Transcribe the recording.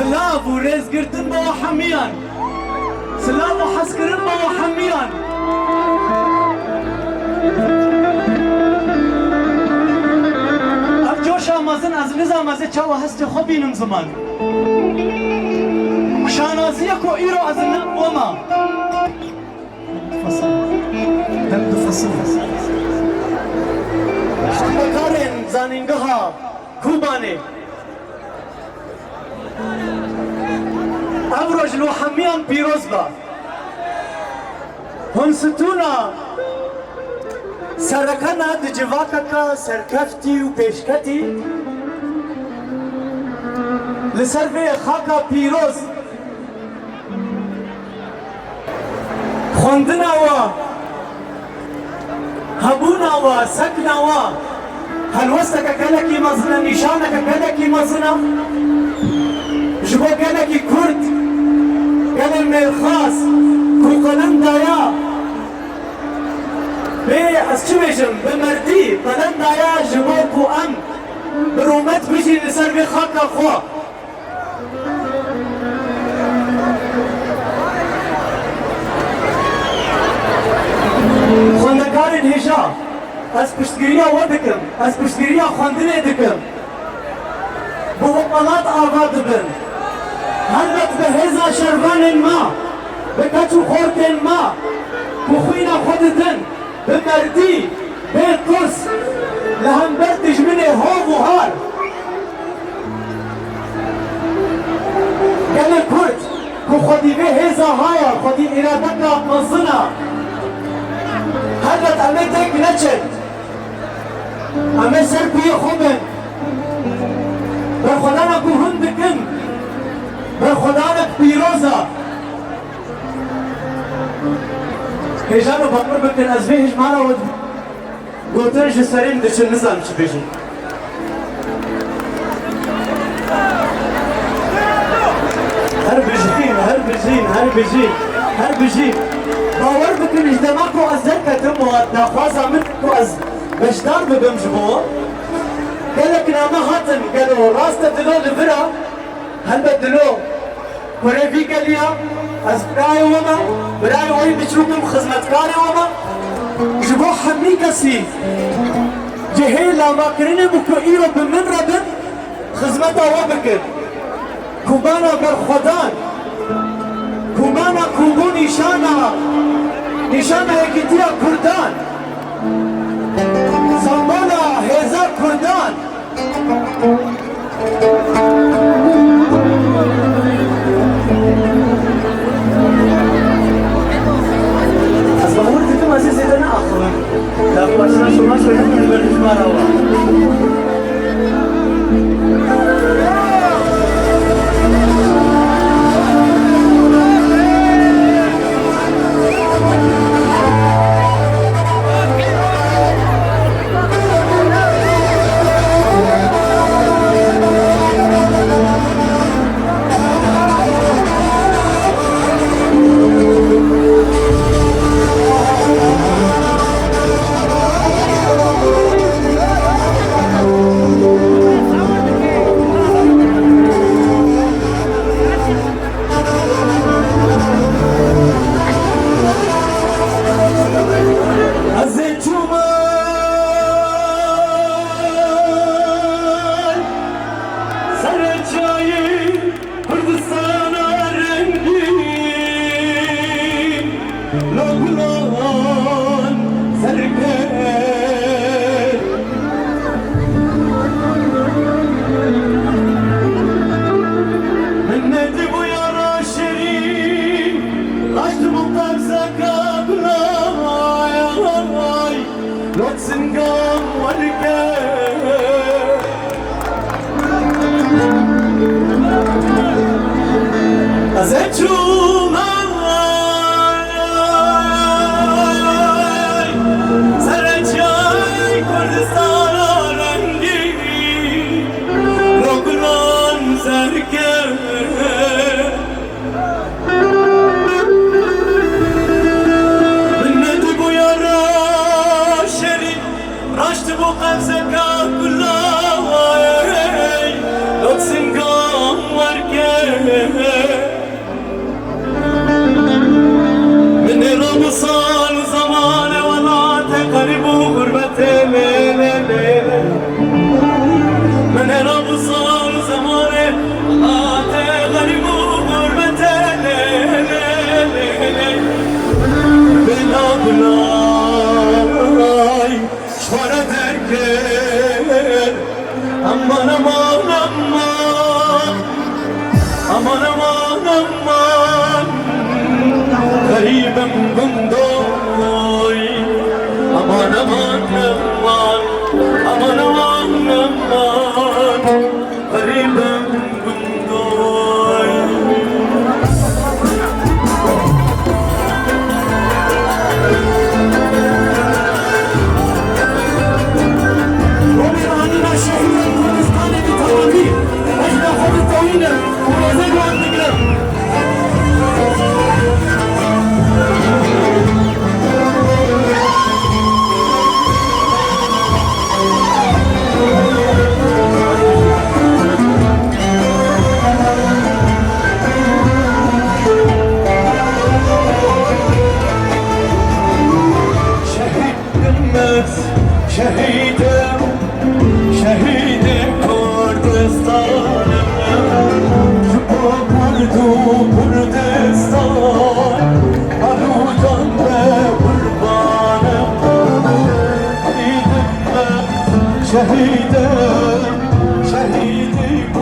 سلاف و رێزگرتن بەوە هەمیان سلاف و حەزکردن بەوە هەمیان ئەم جۆشە مەزن ئەز نزانم چاوە هەستی خۆ بینم زمان شانازیەک و ئیرۆ ئەز وەما دەم دو فەسڵ بەکارێن زانینگەها کوبانێ ئەمڕۆژ لۆ هەمیان پیرۆز بە هۆنستوونە سەرەکەنە دجڤاکەکە سەرکەفتی و پێشکەتی لەسەر vê خاکە پیرۆز خوێندنەوە هەبوونەوە سەکنەوە هەلوەستەکە گەلێکی مەزنە نیشانەکە گەلێکی مەزنە ji bo gelekî Kurd gelê mêrxas ku qelendaya bê ez çi bêjim bi merdî qelendaya ji bo ku em bi rûmet bijîn li ser vê xaka xwe xwendekarên hêja ez piştgiriya we dikim ez piştgiriya xwendinê dikim bi weqelat ava dibin هەلبەت بە هێزا شەربانên ما bi keç û xortên ma ku xwîna xwe didin bi merdî bê tirs li hember dijminê hov û har gelê Kurd ku xwedî vê hêza haya xwedî îradeka mezin e هەلبەت em ê têk neçin em ê ser piyê xwe bin berxwedana ku hûn dikin برخودانک پیروزا هیجانو باور بکن از وی هجمانا و گوتن جسرین دچن نزان چی بیجن هر بجین باور بکن اجتماع کو از در کتم و نخوازا من کو از بشدار ببم جبو گلک نامه هاتن گلو راست دلو لبرا هەلبەت دلۆ کوڕێڤی گەلیە ئەس برایەوەمە برای ئەوەی بچووکم خزمەتکارێوەمە ji bo hemî kesî cihê lavakirinê bû ku îro bi min re bin xizmeta we bikin kûbana berxwedan kûbana kûbû nîşana yekîtiya Kurdan sembala hêza Kurdan از باور دیدم از این زیده نه آخوان در باشنا شما شده کنی برنش ماراوا Zeka kulağı, Lotsin gam varken Kulay şvara derken aman aman aman aman aman aman garibim bundoy aman aman aman aman aman aman garibim bundoy. Şehidim, şehidim Kurdistan'ım Kurdu Kurdistan Arudan ve kurbanım Şehidim ben, şehidim, şehidim